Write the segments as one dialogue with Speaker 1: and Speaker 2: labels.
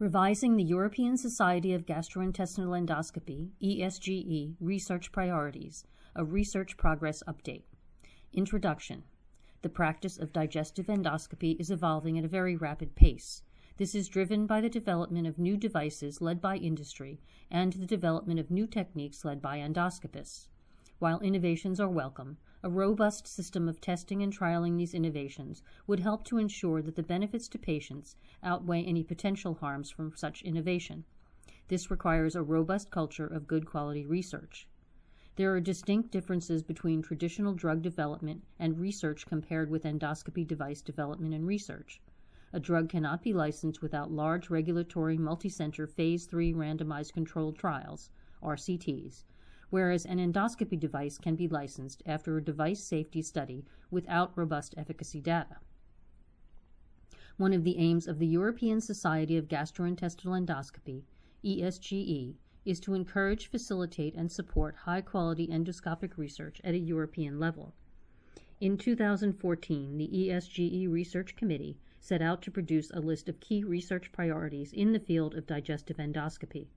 Speaker 1: Revising the European Society of Gastrointestinal Endoscopy, ESGE, Research Priorities, a Research Progress Update. Introduction. The practice of digestive endoscopy is evolving at a very rapid pace. This is driven by the development of new devices led by industry and the development of new techniques led by endoscopists. While innovations are welcome, a robust system of testing and trialing these innovations would help to ensure that the benefits to patients outweigh any potential harms from such innovation. This requires a robust culture of good quality research. There are distinct differences between traditional drug development and research compared with endoscopy device development and research. A drug cannot be licensed without large regulatory multicenter Phase 3 randomized controlled trials, RCTs, whereas an endoscopy device can be licensed after a device safety study without robust efficacy data. One of the aims of the European Society of Gastrointestinal Endoscopy, ESGE, is to encourage, facilitate, and support high-quality endoscopic research at a European level. In 2014, the ESGE Research Committee set out to produce a list of key research priorities in the field of digestive endoscopy.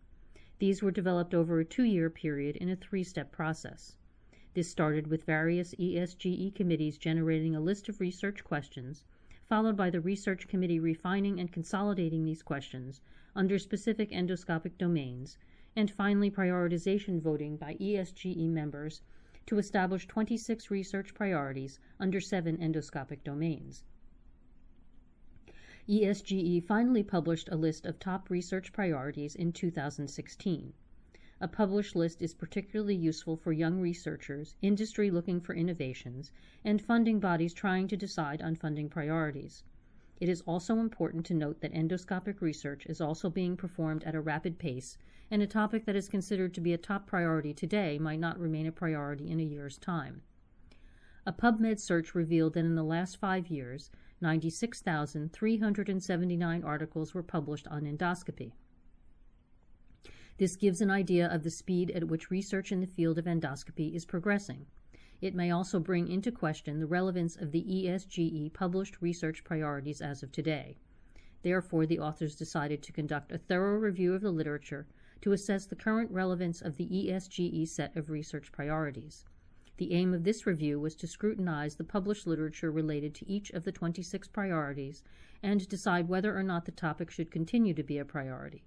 Speaker 1: These were developed over a 2-year period in a 3-step process. This started with various ESGE committees generating a list of research questions, followed by the research committee refining and consolidating these questions under specific endoscopic domains, and finally prioritization voting by ESGE members to establish 26 research priorities under 7 endoscopic domains. ESGE finally published a list of top research priorities in 2016. A published list is particularly useful for young researchers, industry looking for innovations, and funding bodies trying to decide on funding priorities. It is also important to note that endoscopic research is also being performed at a rapid pace, and a topic that is considered to be a top priority today might not remain a priority in a year's time. A PubMed search revealed that in the last 5 years, 96,379 articles were published on endoscopy. This gives an idea of the speed at which research in the field of endoscopy is progressing. It may also bring into question the relevance of the ESGE published research priorities as of today. Therefore, the authors decided to conduct a thorough review of the literature to assess the current relevance of the ESGE set of research priorities. The aim of this review was to scrutinize the published literature related to each of the 26 priorities and decide whether or not the topic should continue to be a priority.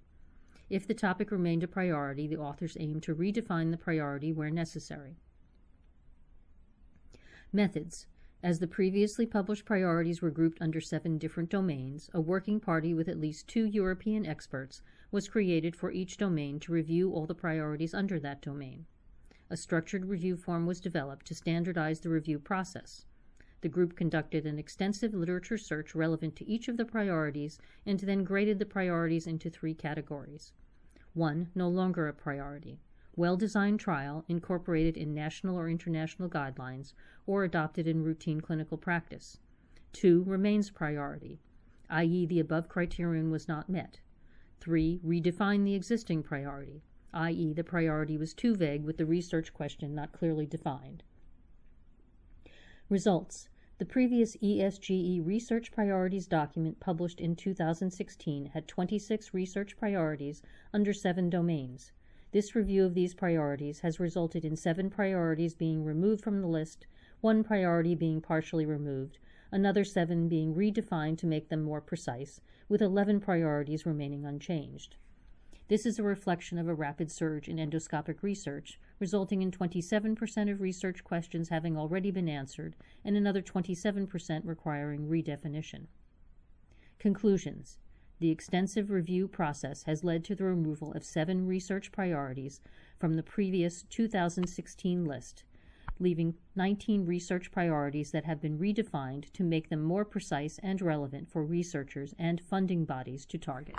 Speaker 1: If the topic remained a priority, the authors aimed to redefine the priority where necessary. Methods. As the previously published priorities were grouped under 7 different domains, a working party with at least 2 European experts was created for each domain to review all the priorities under that domain. A structured review form was developed to standardize the review process. The group conducted an extensive literature search relevant to each of the priorities and then graded the priorities into 3 categories. 1. No longer a priority. Well-designed trial incorporated in national or international guidelines or adopted in routine clinical practice. 2. Remains priority, i.e. the above criterion was not met. 3. Redefine the existing priority, i.e. the priority was too vague with the research question not clearly defined. Results. The previous ESGE Research Priorities document published in 2016 had 26 research priorities under 7 domains. This review of these priorities has resulted in 7 priorities being removed from the list, 1 priority being partially removed, another 7 being redefined to make them more precise, with 11 priorities remaining unchanged. This is a reflection of a rapid surge in endoscopic research, resulting in 27% of research questions having already been answered and another 27% requiring redefinition. Conclusions. The extensive review process has led to the removal of 7 research priorities from the previous 2016 list, leaving 19 research priorities that have been redefined to make them more precise and relevant for researchers and funding bodies to target.